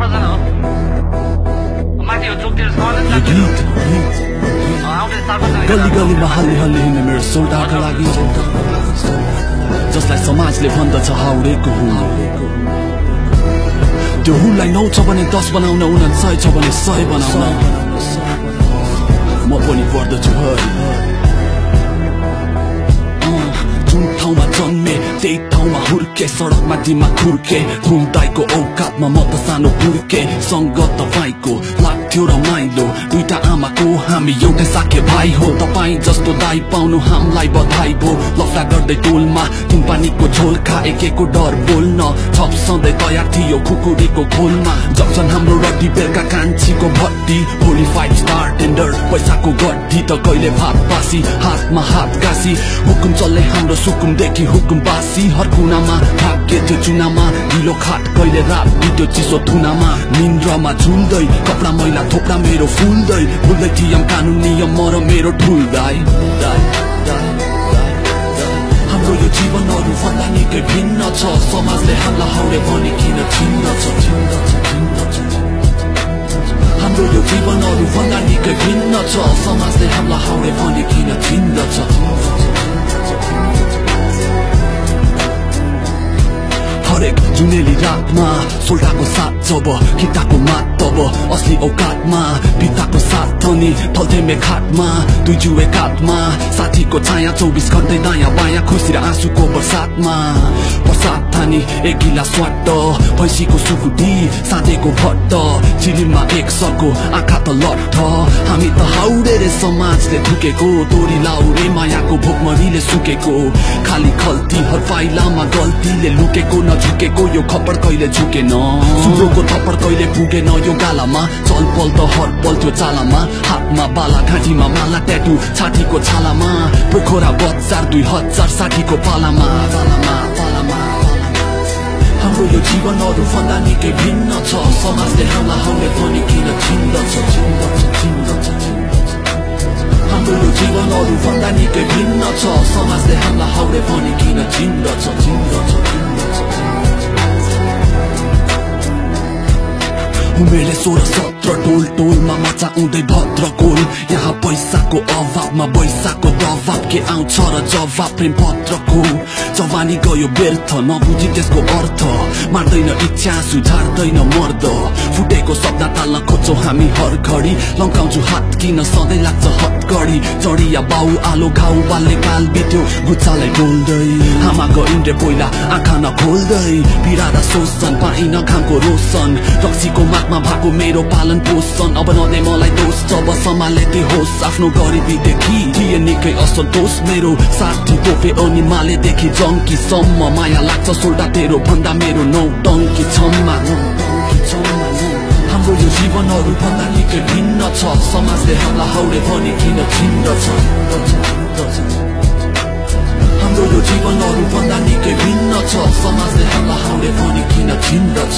प्रश्न हो माथि हो चोकतिर सवाल गली गलीमा हल्ली हल्ली हिँड्ने मेरो सोल्टाको लागि जसलाई समाजले भन्दछ हाउडेको हुँ त्यो हुँलाई 9 छ भने 10 बनाउन 9 छ भने 100 बनाउन म पनि पर्दछु जुन ठाउँमा जन्मे त्यही ठाउँमा हुर्के सडकमा दिमा खुर्के खुम्दाईको औकातमा म त सानो हुर्के सँग तपाईको लाग्थ्यो रमाइलो दुईटा आमाको हामी एउटै साके भाइ हो तपाईँ जस्तो दाइ पाउनु हामीलाई बधाई भो लफडा गर्दै टोलमा तिनपानीको झोल खा एकेको डर बोल्न छप सधैँ तयार थियो खुकुरीको खोलमा जक्सन हाम्रो रड्डी बेलका कान्छीको भट्टी भोलि 5 स्टार टेन्डर पैसाको गड्डी त कहिले भात बासी हातमा हात गासी हुकुम चल्ने हाम्रो सुकुमदेखि हुकुम बासी हर कुनामा भाग्य थियो चुनामा ढिलो खाट कहिले रात बित्यो चिसो थुनामा निन्द्रमा झुल्दै कपडा मैला थोप्रा मेरो फुल्दै भुल्दै थियम कानुन नियम म र मेरो ठुल दाइ हाम्रो यो जीवनहरू भन्दा निकै भिन्न छ समाजले हामीलाई हाउडे भने किन चिन्दछ हाम्रो यो जीवनहरू भन्दा निकै भिन्न छ समाजले हामीलाई हाउडे भने किन चिन्दछ हरेक जुनेली रातमा सोल्टाको साथ जब किताको मात तब असली औकातमा पिताको साथ अनि थल्थेमे खाटमा दुई जुए काटमा साथीको छाया 24 घण्टै दायाँ बायाँ खुसी र आँसुको बर्सातमा बर्सात थानी एक गिलास स्वाट भैँसीको सुकुटी साँधेको भट्ट चिरिममा एक सर्को आँखा त लट्ठ हामी त हाउडे रे समाजले धुकेको तोरी लाउरे मायाको भोकमरीले सुकेको खाली खल्ती हर पाइलामा गल्तीले लुकेको झुकेको यो खप्पड कहिले झुकेन सुरोको थप्पड कहिले पुगेन यो गालामा चल पल त हर पल त्यो चालामा हातमा बाला घाँटीमा माला ट्याटु छातीको छालामा पोखरा बजार 2060 को पालामा हाम्रो यो जीवनहरू भन्दा निकै भिन्न छ समाजले हामीलाई हाउडे पनि किन चिन्दछ हाम्रो यो जीवनहरू भन्दा निकै भिन्न छ समाजले हामीलाई हाउडे पनि किन चिन्दछ उमेरले 16-17 टोल टोलमा मचाउँदै भद्रकोल यहाँ पैसाको अभावमा बैसाको दबाब के आउँछ र जवाब प्रेम पत्रको जवानी गयो व्यर्थ नबुझी त्यसको अर्थ मार्दैन इच्छा सुझार्दैन मर्द फुटेको शब्द टाल्न खोज्छौँ हामी हर घडी लम्काउँछु हात किन सधैँ लाग्छ हतकडी जडिया बाउ आलो घाउ बाल्ने काल बित्यो गुच्चालाई डोल्दै आमाको इन्द्रे पहिला आँखा नखोल्दै पीडा र शोषण पाइन घामको रोशन रक्सीको मागमा भएको मेरो पालन पोषण अब नदे मलाई दोष जब सम्हाले त्यो होस् आफ्नो गरिबी देखि थिए निकै असन्तोष मेरो साथी तोपे अनि मालेदेखि जङ्कीसम्म माया लाग्छ सोल्टा तेरो भन्दा मेरो 9 टङ्की छम्मा हाम्रो यो जीवनहरू भन्दा निकै भिन्न छ समाजले हामीलाई हाउडे भने किन चिन्दछ हाम्रो यो जीवनहरू भन्दा निकै भिन्न छ समाजले हामीलाई हाउडे भने किन चिन्दछ